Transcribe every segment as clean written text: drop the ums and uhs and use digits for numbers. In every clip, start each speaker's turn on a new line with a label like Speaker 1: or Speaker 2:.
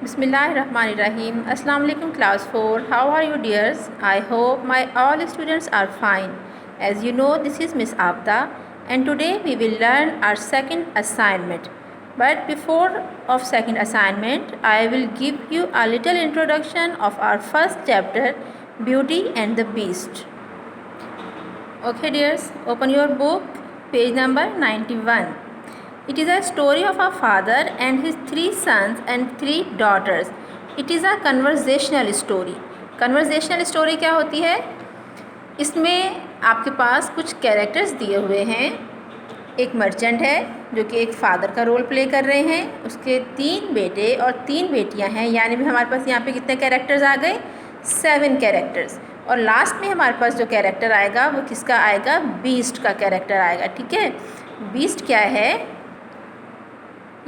Speaker 1: Bismillahirrahmanirrahim. Assalamu alaikum class 4. How are you dears? I hope my all students are fine. As you know, this is Miss Abda and today we will learn our second assignment. But before of second assignment, I will give you a little introduction of our first chapter, Beauty and the Beast. Okay dears, open your book, page number 91. It is a story of a father and his 3 sons and 3 daughters. It is a conversational story. Conversational story क्या होती है? इसमें आपके पास कुछ characters दिए हुए हैं. एक मर्चेंट है जो कि एक फ़ादर का रोल प्ले कर रहे हैं. उसके 3 बेटे और 3 बेटियां हैं, यानी भी हमारे पास यहाँ पे कितने कैरेक्टर्स आ गए? 7 कैरेक्टर्स. और लास्ट में हमारे पास जो कैरेक्टर आएगा वो किसका आएगा? बीस्ट का कैरेक्टर आएगा. ठीक है, बीस्ट क्या है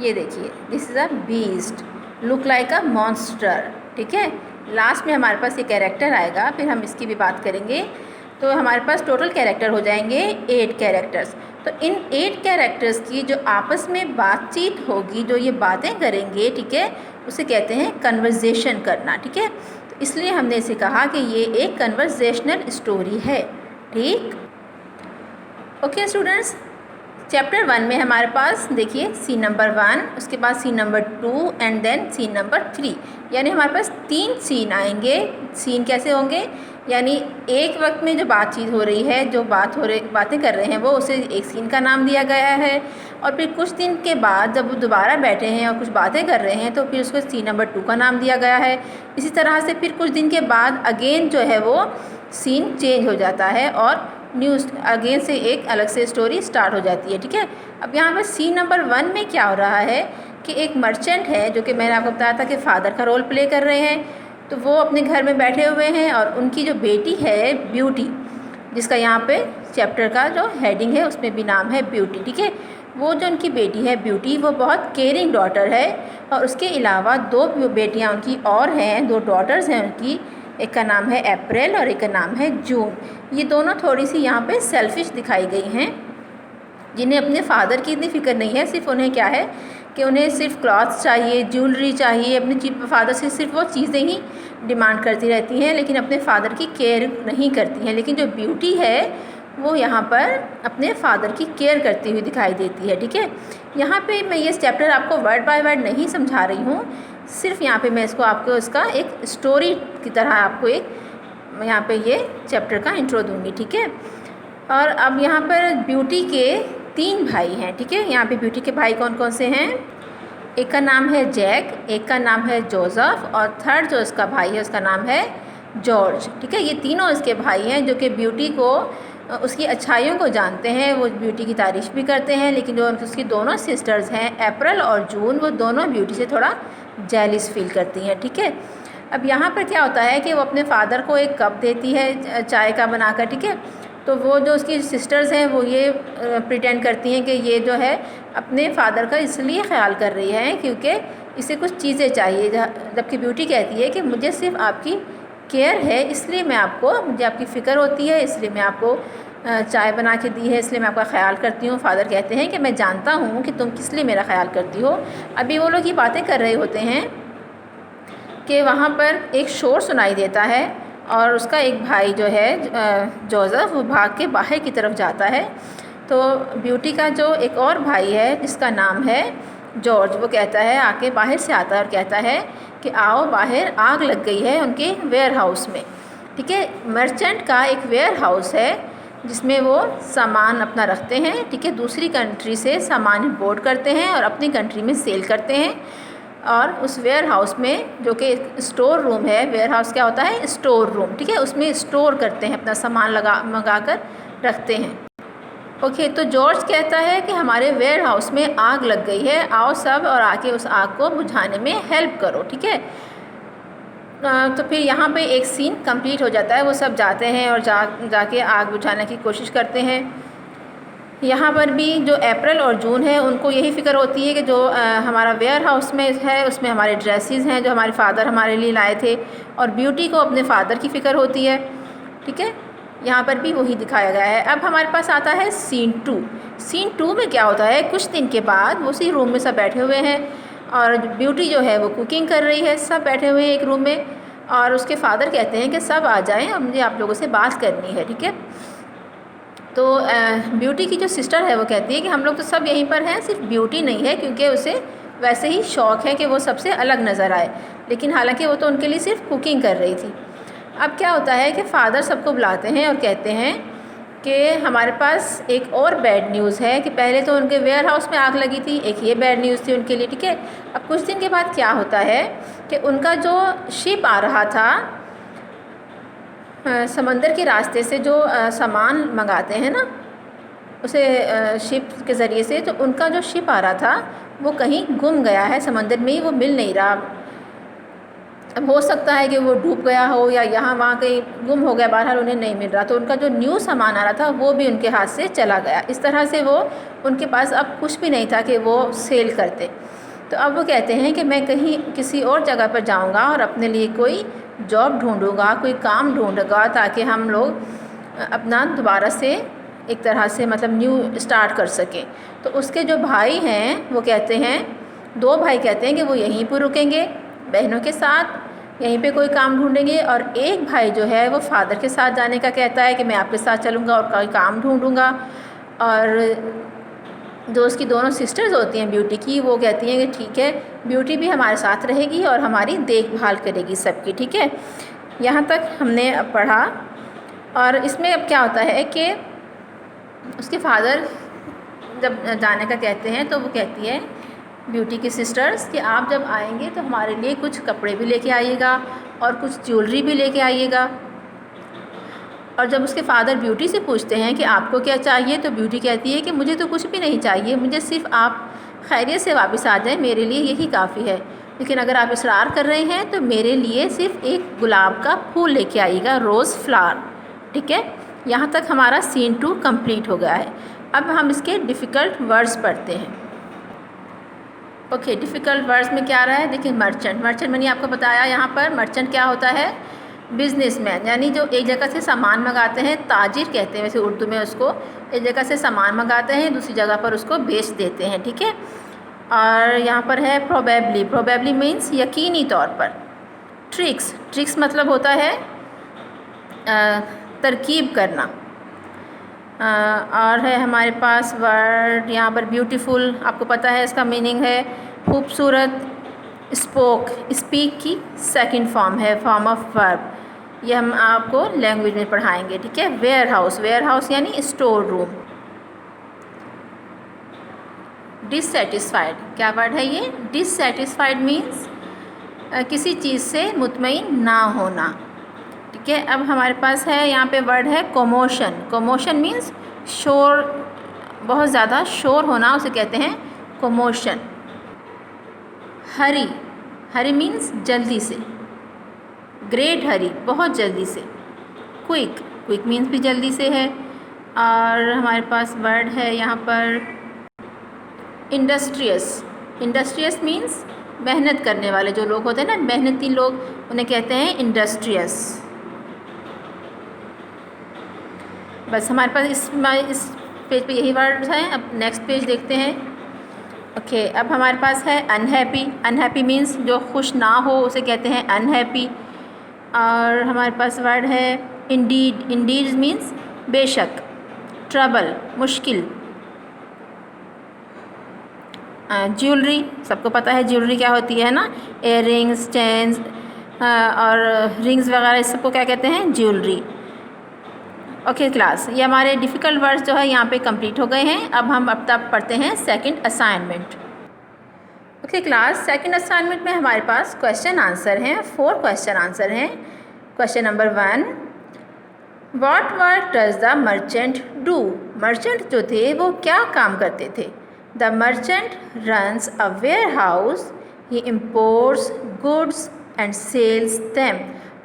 Speaker 1: ये देखिए, this is a beast, look like a monster. ठीक है, लास्ट में हमारे पास ये कैरेक्टर आएगा, फिर हम इसकी भी बात करेंगे. तो हमारे पास टोटल कैरेक्टर हो जाएंगे 8 कैरेक्टर्स. तो इन 8 कैरेक्टर्स की जो आपस में बातचीत होगी, जो ये बातें करेंगे, ठीक है, उसे कहते हैं कन्वर्सेशन करना. ठीक है, तो इसलिए हमने इसे कहा कि ये एक कन्वर्सेशनल स्टोरी है. ठीक, ओके स्टूडेंट्स, चैप्टर 1 में हमारे पास देखिए सीन नंबर 1, उसके बाद scene number 2 and then scene number 3, यानी हमारे पास 3 सीन आएंगे. सीन कैसे होंगे? यानी एक वक्त में जो बातचीत हो रही है, जो बातें कर रहे हैं, वो उसे एक सीन का नाम दिया गया है. और फिर कुछ दिन के बाद जब वो दोबारा बैठे हैं और कुछ बातें कर रहे हैं तो फिर उसको सीन नंबर 2 का नाम दिया गया है. इसी तरह से फिर कुछ दिन के बाद अगेन जो है वो सीन चेंज हो जाता है और न्यूज़ अगेन से एक अलग से स्टोरी स्टार्ट हो जाती है. ठीक है, अब यहाँ पर सीन नंबर 1 में क्या हो रहा है कि एक मर्चेंट है जो कि मैंने आपको बताया था कि फ़ादर का रोल प्ले कर रहे हैं. तो वो अपने घर में बैठे हुए हैं और उनकी जो बेटी है ब्यूटी, जिसका यहाँ पे चैप्टर का जो हेडिंग है उसमें भी नाम है ब्यूटी. ठीक है, वो जो उनकी बेटी है ब्यूटी, वो बहुत केयरिंग डॉटर है. और उसके अलावा 2 बेटियाँ उनकी और हैं, 2 डॉटर्स हैं उनकी. एक का नाम है अप्रैल और एक का नाम है जून. ये दोनों थोड़ी सी यहाँ पे सेल्फिश दिखाई गई हैं, जिन्हें अपने फ़ादर की इतनी फ़िक्र नहीं है. सिर्फ उन्हें क्या है कि उन्हें सिर्फ क्लॉथ्स चाहिए, ज्वेलरी चाहिए, अपने फ़ादर से सिर्फ वो चीज़ें ही डिमांड करती रहती हैं, लेकिन अपने फ़ादर की केयर नहीं करती हैं. लेकिन जो ब्यूटी है वो यहाँ पर अपने फ़ादर की केयर करती हुई दिखाई देती है. ठीक है, यहाँ पे मैं ये चैप्टर आपको वर्ड बाय वर्ड नहीं समझा रही हूँ, सिर्फ यहाँ पे मैं इसको आपको इसका एक स्टोरी की तरह आपको एक यहाँ पे ये चैप्टर का इंट्रो दूँगी. ठीक है, और अब यहाँ पर ब्यूटी के 3 भाई हैं. ठीक है, यहाँ पे ब्यूटी के भाई कौन कौन से हैं? एक का नाम है जैक, एक का नाम है जोसेफ और थर्ड जो इसका भाई है उसका नाम है जॉर्ज. ठीक है, ये तीनों इसके भाई हैं जो कि ब्यूटी को उसकी अच्छाइयों को जानते हैं, वो ब्यूटी की तारीफ़ भी करते हैं. लेकिन जो उसकी दोनों सिस्टर्स हैं अप्रैल और जून, वो दोनों ब्यूटी से थोड़ा जेलिस फील करती हैं. ठीक है, अब यहाँ पर क्या होता है कि वो अपने फ़ादर को एक कप देती है चाय का बनाकर. ठीक है, तो वो जो उसकी सिस्टर्स हैं वो ये प्रिटेंड करती हैं कि ये जो है अपने फ़ादर का इसलिए ख्याल कर रही है क्योंकि इसे कुछ चीज़ें चाहिए, जबकि ब्यूटी कहती है कि मुझे सिर्फ आपकी केयर है, इसलिए मुझे आपकी फ़िक्र होती है, इसलिए मैं आपको चाय बना के दी है, इसलिए मैं आपका ख्याल करती हूँ. फ़ादर कहते हैं कि मैं जानता हूँ कि तुम किस लिए मेरा ख्याल करती हो. अभी वो लोग ये बातें कर रहे होते हैं कि वहाँ पर एक शोर सुनाई देता है और उसका एक भाई जो है जोसेफ, वो भाग के बाहर की तरफ जाता है. तो ब्यूटी का जो एक और भाई है जिसका नाम है जॉर्ज, वो कहता है, आके बाहर से आता है और कहता है कि आओ बाहर आग लग गई है उनके वेयर हाउस में. ठीक है, मर्चेंट का एक वेयर हाउस है जिसमें वो सामान अपना रखते हैं. ठीक है, दूसरी कंट्री से सामान इम्पोर्ट करते हैं और अपनी कंट्री में सेल करते हैं. और उस वेयर हाउस में जो कि स्टोर रूम है, वेयर हाउस क्या होता है? Store room. ठीक है, उसमें स्टोर करते हैं, अपना सामान मंगा कर रखते हैं. ओके, तो जॉर्ज कहता है कि हमारे वेयर हाउस में आग लग गई है, आओ सब और आके उस आग को बुझाने में हेल्प करो. ठीक है, तो फिर यहाँ पे एक सीन कंप्लीट हो जाता है. वो सब जाते हैं और जाके आग बुझाने की कोशिश करते हैं. यहाँ पर भी जो अप्रैल और जून है उनको यही फ़िक्र होती है कि जो हमारा वेयर हाउस में है उसमें हमारे ड्रेसेस हैं जो हमारे फ़ादर हमारे लिए लाए थे, और ब्यूटी को अपने फ़ादर की फ़िक्र होती है. ठीक है, यहाँ पर भी वही दिखाया गया है. अब हमारे पास आता है सीन 2. सीन 2 में क्या होता है? कुछ दिन के बाद वो उसी रूम में सब बैठे हुए हैं और ब्यूटी जो है वो कुकिंग कर रही है। सब बैठे हुए हैं एक रूम में और उसके फादर कहते हैं कि सब आ जाएं और मुझे आप लोगों से बात करनी है, ठीक है। तो ब्यूटी की जो सिस्टर है वो कहती है कि हम लोग तो सब यहीं पर हैं, सिर्फ ब्यूटी नहीं है, क्योंकि उसे वैसे ही शौक़ है कि वो सबसे अलग नज़र आए, लेकिन हालांकि वो तो उनके लिए सिर्फ कुकिंग कर रही थी। अब क्या होता है कि फ़ादर सबको बुलाते हैं और कहते हैं कि हमारे पास एक और बैड न्यूज़ है कि पहले तो उनके वेयर हाउस में आग लगी थी, एक ये बैड न्यूज़ थी उनके लिए, ठीक है। अब कुछ दिन के बाद क्या होता है कि उनका जो शिप आ रहा था समंदर के रास्ते से, जो सामान मंगाते हैं ना उसे शिप के ज़रिए से, तो उनका जो शिप आ रहा था वो कहीं गुम गया है समंदर में ही, वो मिल नहीं रहा। अब हो सकता है कि वो डूब गया हो या यहाँ वहाँ कहीं गुम हो गया, बहरहाल उन्हें नहीं मिल रहा। तो उनका जो न्यू सामान आ रहा था वो भी उनके हाथ से चला गया। इस तरह से वो उनके पास अब कुछ भी नहीं था कि वो सेल करते। तो अब वो कहते हैं कि मैं कहीं किसी और जगह पर जाऊँगा और अपने लिए कोई जॉब ढूँढूँगा, कोई काम ढूँढूँगा, ताकि हम लोग अपना दोबारा से एक तरह से मतलब न्यू स्टार्ट कर सकें। तो उसके जो भाई हैं वो कहते हैं, दो भाई कहते हैं कि वो यहीं पर रुकेंगे बहनों के साथ, यहीं पे कोई काम ढूंढेंगे, और एक भाई जो है वो फादर के साथ जाने का कहता है कि मैं आपके साथ चलूँगा और कोई काम ढूंढूँगा। और जो उसकी दोनों सिस्टर्स होती हैं ब्यूटी की, वो कहती हैं कि ठीक है, ब्यूटी भी हमारे साथ रहेगी और हमारी देखभाल करेगी सबकी, ठीक है। यहाँ तक हमने अब पढ़ा। और इसमें अब क्या होता है कि उसके फादर जब जाने का कहते हैं तो वो कहती है ब्यूटी की सिस्टर्स कि आप जब आएंगे तो हमारे लिए कुछ कपड़े भी लेके आइएगा और कुछ ज्वेलरी भी लेके आइएगा। और जब उसके फादर ब्यूटी से पूछते हैं कि आपको क्या चाहिए, तो ब्यूटी कहती है कि मुझे तो कुछ भी नहीं चाहिए, मुझे सिर्फ आप खैरियत से वापस आ जाएं, मेरे लिए यही काफ़ी है। लेकिन अगर आप इसरार कर रहे हैं तो मेरे लिए सिर्फ एक गुलाब का फूल लेके आइएगा, रोज़ फ्लावर, ठीक है। यहाँ तक हमारा सीन 2 कंप्लीट हो गया है। अब हम इसके डिफ़िकल्ट वर्ड्स पढ़ते हैं। ओके, डिफ़िकल्ट वर्ड्स में क्या रहा है, देखिए मर्चेंट। मर्चेंट मैंने आपको बताया, यहाँ पर मर्चेंट क्या होता है, बिजनेसमैन, यानी जो एक जगह से सामान मंगाते हैं, ताजिर कहते हैं वैसे उर्दू में उसको। एक जगह से सामान मंगाते हैं, दूसरी जगह पर उसको बेच देते हैं, ठीक है। और यहाँ पर है प्रोबेबली। प्रोबेबली मीन्स यकीनी तौर पर। ट्रिक्स, ट्रिक्स मतलब होता है तरकीब करना। और है हमारे पास वर्ड यहाँ पर ब्यूटीफुल, आपको पता है इसका मीनिंग है खूबसूरत। स्पोक, स्पीक की सेकंड फॉर्म है, फॉर्म ऑफ वर्ब। ये हम आपको लैंग्वेज में पढ़ाएंगे, ठीक है। वेयर हाउस, वेयर हाउस यानी स्टोर रूम। डिससेटिस्फाइड, क्या वर्ड है ये, डिससेटिस्फाइड मीन्स किसी चीज़ से मुतमईन ना होना, ठीक है। अब हमारे पास है यहाँ पे वर्ड है कोमोशन। कोमोशन मीन्स शोर, बहुत ज़्यादा शोर होना, उसे कहते हैं कोमोशन। हरी, हरी मीन्स जल्दी से, ग्रेट हरी, बहुत जल्दी से। क्विक, क्विक मीन्स भी जल्दी से है। और हमारे पास वर्ड है यहाँ पर इंडस्ट्रियस। इंडस्ट्रियस मीन्स मेहनत करने वाले जो लोग होते हैं ना, मेहनती लोग, उन्हें कहते हैं इंडस्ट्रियस। बस हमारे पास इस पेज पे यही वर्ड्स हैं। अब नेक्स्ट पेज देखते हैं। ओके, अब हमारे पास है अनहैप्पी। अनहैप्पी मीन्स जो खुश ना हो उसे कहते हैं अनहैप्पी। और हमारे पास वर्ड है इंडीड। इंडीड मीन्स बेशक। ट्रबल, मुश्किल। ज्वेलरी, सबको पता है ज्वेलरी क्या होती है ना, एयर रिंग्स, चेन्स और रिंग्स वगैरह, इस सबको क्या कहते हैं, ज्वेलरी। ओके क्लास, ये हमारे डिफ़िकल्ट वर्ड्स जो है यहाँ पे कंप्लीट हो गए हैं। अब हम अब तक पढ़ते हैं second assignment. Okay class, second assignment में हमारे पास क्वेश्चन आंसर हैं, 4 क्वेश्चन आंसर हैं। Question number 1, what work does the merchant do. Merchant जो थे वो क्या काम करते थे। The merchant runs a warehouse, he imports goods and sells them.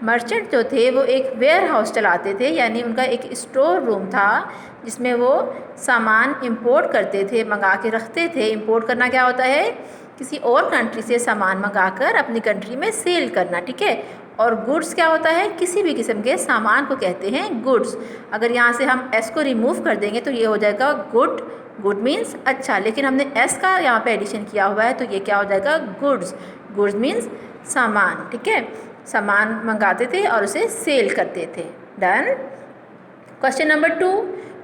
Speaker 1: Merchant जो थे वो एक वेयर हाउस चलाते थे, यानी उनका एक स्टोर रूम था जिसमें वो सामान इंपोर्ट करते थे, मंगा के रखते थे। इंपोर्ट करना क्या होता है, किसी और कंट्री से सामान मंगाकर अपनी कंट्री में सेल करना, ठीक है। और गुड्स क्या होता है, किसी भी किस्म के सामान को कहते हैं गुड्स। अगर यहाँ से हम एस को रिमूव कर देंगे तो ये हो जाएगा गुड। गुड मीन्स अच्छा, लेकिन हमने एस का यहाँ पे एडिशन किया हुआ है तो ये क्या हो जाएगा गुड्स। गुड्स मीन्स सामान, ठीक है। सामान मंगाते थे और उसे सेल करते थे। Done. Question number 2,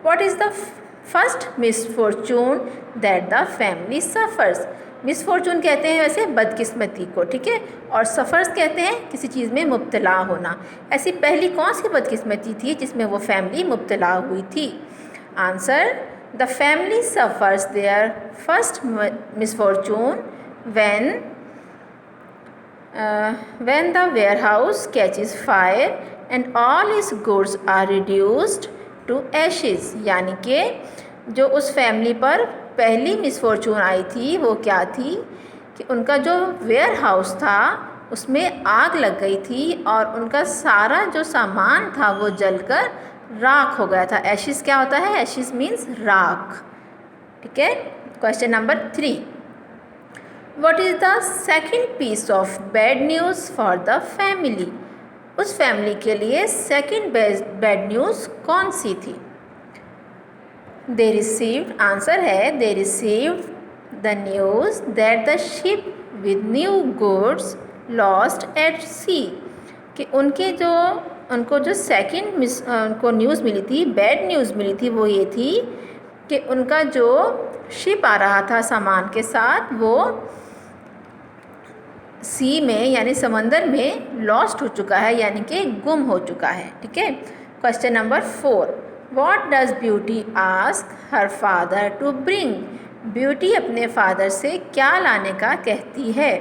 Speaker 1: what is the first misfortune that the family suffers. Misfortune कहते हैं वैसे बदकिस्मती को, ठीक है, और सफ़र्स कहते हैं किसी चीज़ में मुब्तला होना। ऐसी पहली कौन सी बदकिस्मती थी जिसमें वो फैमिली मुब्तला हुई थी? Answer, the family suffers their first misfortune when the warehouse catches fire and all its goods are reduced to ashes। यानी कि जो उस फैमिली पर पहली मिसफॉर्चून आई थी वो क्या थी कि उनका जो वेयर हाउस था उसमें आग लग गई थी और उनका सारा जो सामान था वो जलकर राख हो गया था। एशिस क्या होता है? एशिस मीन्स राख, ठीक है। Question number 3, what is the second piece of bad news for the family. उस फैमिली के लिए सेकेंड बैड न्यूज़ कौन सी थी? दे रिसीव्ड, आंसर है they received the news that the ship with new goods lost at sea. कि उनको जो second उनको न्यूज़ मिली थी, बैड न्यूज़ मिली थी, वो ये थी कि उनका जो शिप आ रहा था सामान के साथ वो सी में यानी समंदर में लॉस्ट हो चुका है, यानी कि गुम हो चुका है, ठीक है। Question number 4, what does Beauty ask her father to bring. Beauty अपने फादर से क्या लाने का कहती है?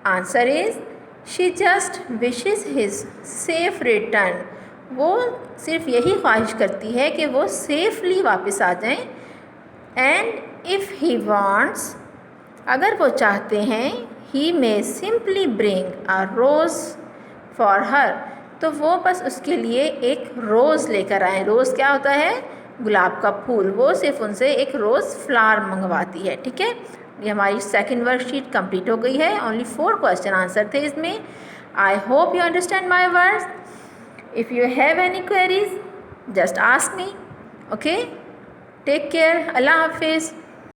Speaker 1: Answer is she just wishes his safe return. वो सिर्फ यही ख्वाहिश करती है कि वो सेफली वापस आ जाएं। एंड इफ़ ही वांट्स, अगर वो चाहते हैं, he may simply bring a rose for her, तो वो बस उसके लिए एक रोज़ लेकर आए। रोज़ क्या होता है? गुलाब का फूल। वो सिर्फ उनसे एक रोज़ फ्लावर मंगवाती है, ठीक है। ये हमारी सेकंड वर्कशीट कंप्लीट हो गई है। ओनली 4 क्वेश्चन आंसर थे इसमें। I hope you understand my words. If you have any queries just ask me, okay. Take care. अल्लाह हाफिज़।